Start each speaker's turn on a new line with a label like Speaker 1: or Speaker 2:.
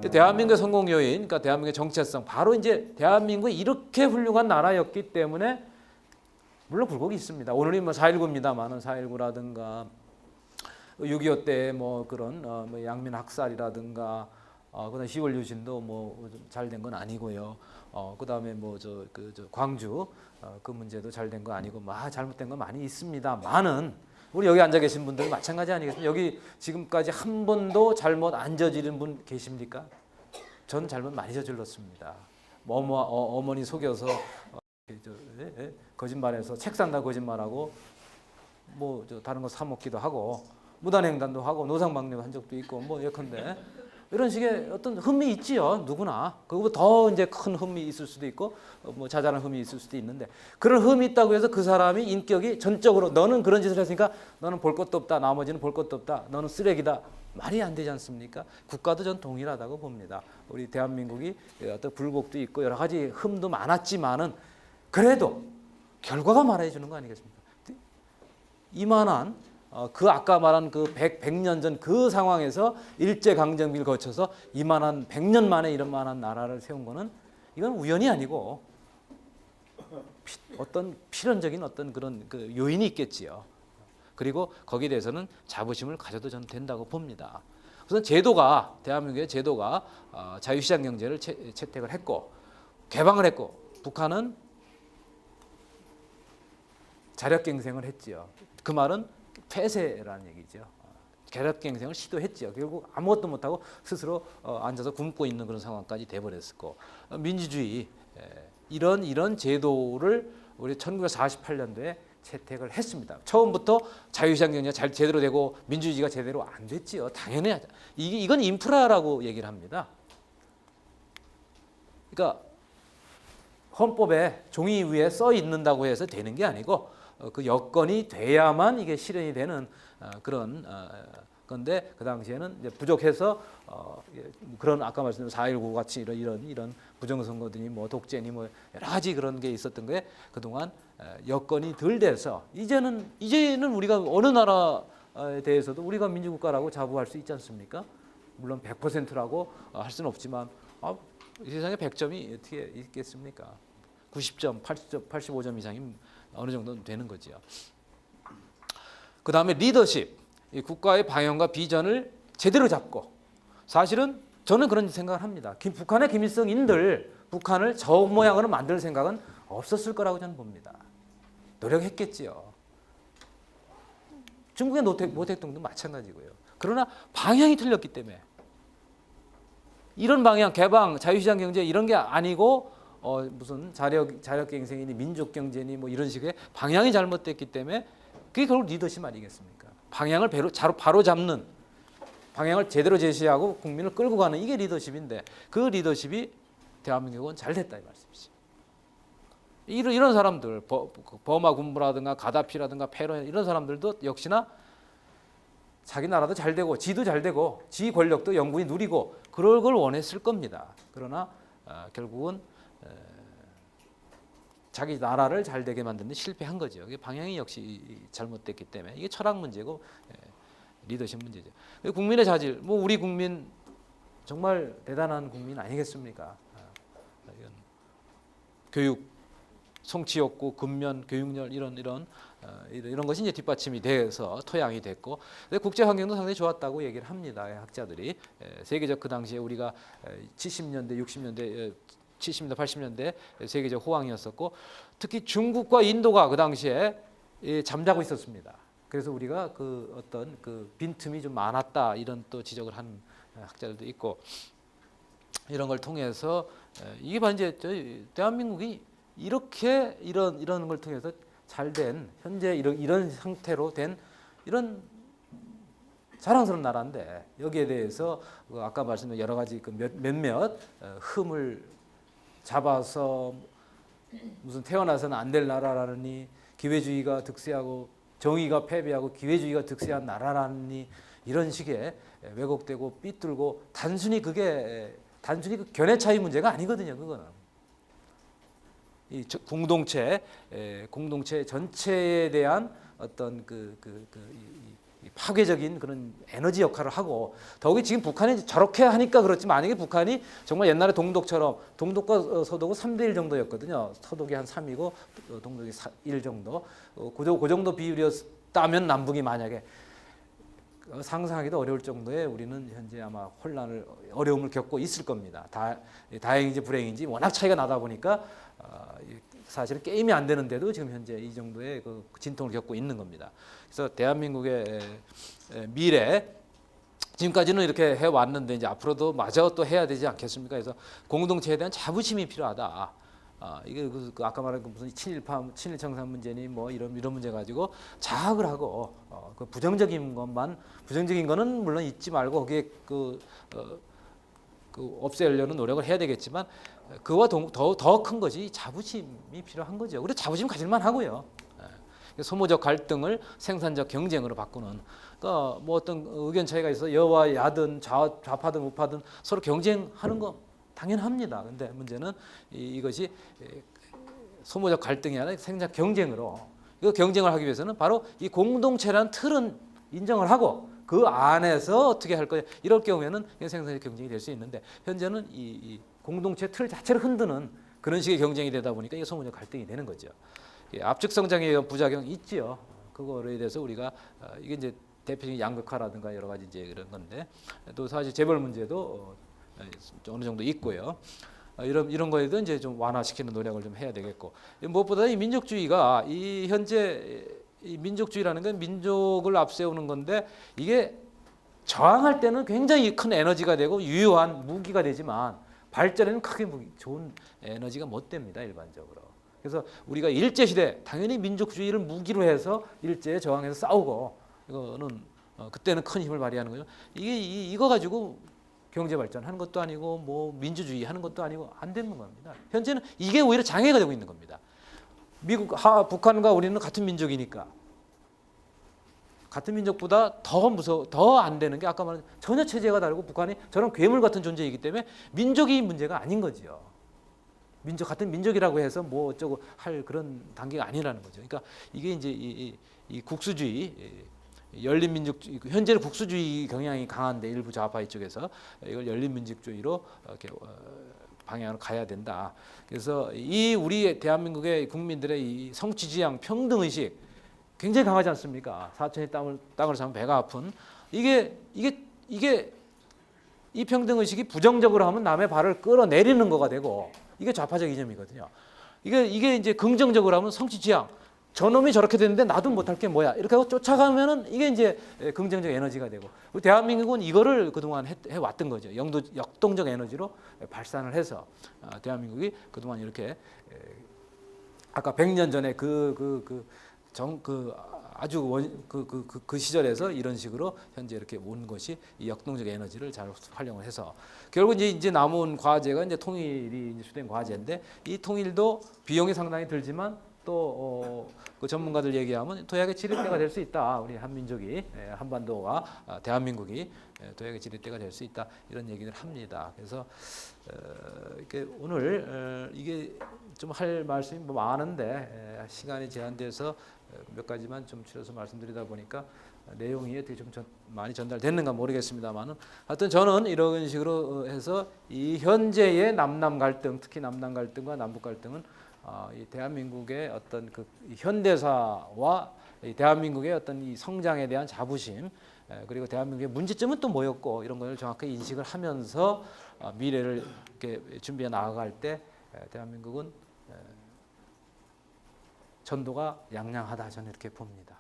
Speaker 1: 대한민국의 성공 요인, 그러니까 대한민국의 정체성, 바로 이제 대한민국이 이렇게 훌륭한 나라였기 때문에 물론 굴곡이 있습니다. 오늘이 뭐 4.19입니다만은 4.19라든가 6.25 때 뭐 그런 뭐 양민 학살이라든가 그다음 10월 유신도 뭐 잘 된 건 아니고요. 그다음에 뭐 저 광주 그 문제도 잘 된 거 아니고 잘못된 거 많이 있습니다만은 우리 여기 앉아 계신 분들은 마찬가지 아니겠습니까? 여기 지금까지 한 번도 잘못 안 저지른 분 계십니까? 저는 잘못 많이 저질렀습니다. 어머니 속여서 거짓말해서 책 산다 거짓말하고 뭐 다른 거 사 먹기도 하고 무단횡단도 하고 노상방뇨 한 적도 있고 뭐 예컨대 이런 식의 어떤 흠이 있지요. 누구나. 그거보다 더 이제 큰 흠이 있을 수도 있고 뭐 자잘한 흠이 있을 수도 있는데 그런 흠이 있다고 해서 그 사람이 인격이 전적으로 너는 그런 짓을 했으니까 너는 볼 것도 없다. 나머지는 볼 것도 없다. 너는 쓰레기다. 말이 안 되지 않습니까? 국가도 전 동일하다고 봅니다. 우리 대한민국이 어떤 굴곡도 있고 여러 가지 흠도 많았지만은 그래도 결과가 말해 주는 거 아니겠습니까? 이만한 그 아까 말한 그 100년 전 그 상황에서 일제강점기를 거쳐서 이만한 100년 만에 이런 만한 나라를 세운 거는 이건 우연이 아니고 어떤 필연적인 어떤 그런 그 요인이 있겠지요. 그리고 거기에 대해서는 자부심을 가져도 저는 된다고 봅니다. 우선 제도가 대한민국의 제도가 자유시장 경제를 채택을 했고 개방을 했고 북한은 자력갱생을 했지요. 그 말은 폐쇄라는 얘기죠. 자력갱생을 시도했죠. 결국 아무것도 못하고 스스로 앉아서 굶고 있는 그런 상황까지 돼버렸고 민주주의 이런 제도를 우리 1948년도에 채택을 했습니다. 처음부터 자유시장 경제가 잘 제대로 되고 민주주의가 제대로 안 됐지요. 당연히 이건 인프라라고 얘기를 합니다. 그러니까 헌법에 종이 위에 써 있는다고 해서 되는 게 아니고 그 여건이 돼야만 이게 실현이 되는 그런 건데 그 당시에는 이제 부족해서 그런 아까 말씀드린 4.19 같이 이런 부정선거들이 뭐 독재니 뭐 여러 가지 그런 게 있었던 거에 그동안 여건이 덜 돼서 이제는 우리가 어느 나라에 대해서도 우리가 민주국가라고 자부할 수 있지 않습니까? 물론 100%라고 할 수는 없지만 이 세상에 100점이 어떻게 있겠습니까? 90점, 80점, 85점 이상이 어느 정도 되는 거죠. 그 다음에 리더십, 이 국가의 방향과 비전을 제대로 잡고 사실은 저는 그런 생각을 합니다. 북한의 김일성인들 북한을 저 모양으로 만들 생각은 없었을 거라고 저는 봅니다. 노력했겠지요. 중국의 모 대통령도 마찬가지고요. 그러나 방향이 틀렸기 때문에 이런 방향, 개방, 자유시장 경제 이런 게 아니고 무슨 자력갱생이니 민족경제니 뭐 이런 식의 방향이 잘못됐기 때문에 그게 결국 리더십 아니겠습니까? 방향을 바로 잡는 방향을 제대로 제시하고 국민을 끌고 가는 이게 리더십인데 그 리더십이 대한민국은 잘 됐다 이 말씀이죠. 이런 사람들 버마 군부라든가 가다피라든가 페론 이런 사람들도 역시나 자기 나라도 잘 되고 지도 잘 되고 지 권력도 영분이 누리고 그럴 걸 원했을 겁니다. 그러나 결국은 자기 나라를 잘 되게 만드는 데 실패한 거죠. 방향이 역시 잘못됐기 때문에 이게 철학 문제고 리더십 문제죠. 국민의 자질, 뭐 우리 국민 정말 대단한 국민 아니겠습니까? 교육, 성취욕구, 근면, 교육열 이런 것이 이제 뒷받침이 돼서 토양이 됐고 국제 환경도 상당히 좋았다고 얘기를 합니다. 학자들이 세계적 그 당시에 우리가 70년대, 60년대 70년대, 80년대 세계적 호황이었었고 특히 중국과 인도가 그 당시에 잠자고 있었습니다. 그래서 우리가 그 어떤 그 빈틈이 좀 많았다 이런 또 지적을 하는 학자들도 있고 이런 걸 통해서 이게 바로 이제 대한민국이 이렇게 이런 걸 통해서 잘된 현재 이런 상태로 된 이런 자랑스러운 나라인데 여기에 대해서 아까 말씀드린 여러 가지 그 몇몇 흠을 잡아서 무슨 태어나서는 안 될 나라라니 기회주의가 득세하고 정의가 패배하고 기회주의가 득세한 나라라니 이런 식의 왜곡되고 삐뚤고 단순히 그 견해 차이 문제가 아니거든요. 그거는 이 공동체 전체에 대한 어떤 파괴적인 그런 에너지 역할을 하고 더욱이 지금 북한이 저렇게 하니까 그렇지 만약에 북한이 정말 옛날에 동독처럼 동독과 서독은 3대1 정도였거든요. 서독이 한 3이고 동독이 1 정도. 그 정도 비율이었다면 남북이 만약에 상상하기도 어려울 정도의 우리는 현재 아마 어려움을 겪고 있을 겁니다. 다행인지 불행인지 워낙 차이가 나다 보니까 사실은 게임이 안 되는데도 지금 현재 이 정도의 그 진통을 겪고 있는 겁니다. 그래서 대한민국의 미래 지금까지는 이렇게 해왔는데 이제 앞으로도 마저 또 해야 되지 않겠습니까? 그래서 공동체에 대한 자부심이 필요하다. 이게 아까 말한 그 무슨 친일 청산 문제니 뭐 이런 문제 가지고 자학을 하고 그 부정적인 거는 물론 잊지 말고 거기에 없애려는 노력을 해야 되겠지만 그와 더 큰 것이 자부심이 필요한 거죠. 그래서 자부심 가질만 하고요. 소모적 갈등을 생산적 경쟁으로 바꾸는. 그러니까 뭐 어떤 의견 차이가 있어 여와 야든 좌파든 우파든 서로 경쟁하는 거 당연합니다. 근데 문제는 이것이 소모적 갈등이 아니라 생산적 경쟁으로. 그 경쟁을 하기 위해서는 바로 이 공동체라는 틀은 인정을 하고 그 안에서 어떻게 할 거냐. 이럴 경우에는 생산적 경쟁이 될 수 있는데 현재는 이 공동체 틀 자체를 흔드는 그런 식의 경쟁이 되다 보니까 이게 소모적 갈등이 되는 거죠. 압축 성장에 의한 부작용이 있지요. 그거에 대해서 우리가 이게 이제 대표적인 양극화라든가 여러 가지 이제 그런 건데 또 사실 재벌 문제도 어느 정도 있고요. 이런 거에도 이제 좀 완화시키는 노력을 좀 해야 되겠고 무엇보다 이 민족주의가 현재 이 민족주의라는 건 민족을 앞세우는 건데 이게 저항할 때는 굉장히 큰 에너지가 되고 유효한 무기가 되지만 발전에는 크게 좋은 에너지가 못 됩니다. 일반적으로. 그래서 우리가 일제시대 당연히 민족주의를 무기로 해서 일제에 저항해서 싸우고 이거는 그때는 큰 힘을 발휘하는 거죠. 이거 가지고 경제 발전하는 것도 아니고 뭐 민주주의 하는 것도 아니고 안 되는 겁니다. 현재는 이게 오히려 장애가 되고 있는 겁니다. 북한과 우리는 같은 민족이니까 같은 민족보다 더 안 되는 게 아까 말한 전혀 체제가 다르고 북한이 저런 괴물 같은 존재이기 때문에 민족이 문제가 아닌 거지요. 같은 민족이라고 해서 뭐 어쩌고 할 그런 단계가 아니라는 거죠. 그러니까 이게 이제 이 국수주의 열린민족주의 현재는 국수주의 경향이 강한데 일부 좌파 이쪽에서 이걸 열린민족주의로 이렇게 방향으로 가야 된다. 그래서 우리 대한민국의 국민들의 이 성취지향 평등의식 굉장히 강하지 않습니까? 사천의 땅을 사면 배가 아픈 이게 이 평등의식이 부정적으로 하면 남의 발을 끌어내리는 거가 되고 이게 좌파적 이념이거든요. 이게 이제 긍정적으로 하면 성취지향 저놈이 저렇게 됐는데 나도 못할 게 뭐야 이렇게 하고 쫓아가면은 이게 이제 긍정적 에너지가 되고 대한민국은 이거를 그동안 해왔던 거죠. 역동적 에너지로 발산을 해서 대한민국이 그동안 이렇게 아까 100년 전에 아주 그 시절에서 이런 식으로 현재 이렇게 온 것이 이 역동적 에너지를 잘 활용을 해서 결국 이제 남은 과제가 이제 통일이 이제 주된 과제인데 이 통일도 비용이 상당히 들지만 또 그 전문가들 얘기하면 도약의 지렛대가 될 수 있다. 우리 한민족이 한반도가 대한민국이 도약의 지렛대가 될 수 있다. 이런 얘기를 합니다. 그래서 이렇게 오늘 이게 좀 할 말씀이 뭐 많은데 시간이 제한돼서 몇 가지만 좀 추려서 말씀드리다 보니까 내용이 어떻게 좀 많이 전달됐는가 모르겠습니다만은 하여튼 저는 이런 식으로 해서 이 현재의 남남 갈등, 특히 남남 갈등과 남북 갈등은 이 대한민국의 어떤 그 현대사와 이 대한민국의 어떤 이 성장에 대한 자부심 그리고 대한민국의 문제점은 또 뭐였고 이런 것을 정확하게 인식을 하면서 미래를 이렇게 준비해 나아갈 때 대한민국은 전도가 양양하다 저는 이렇게 봅니다.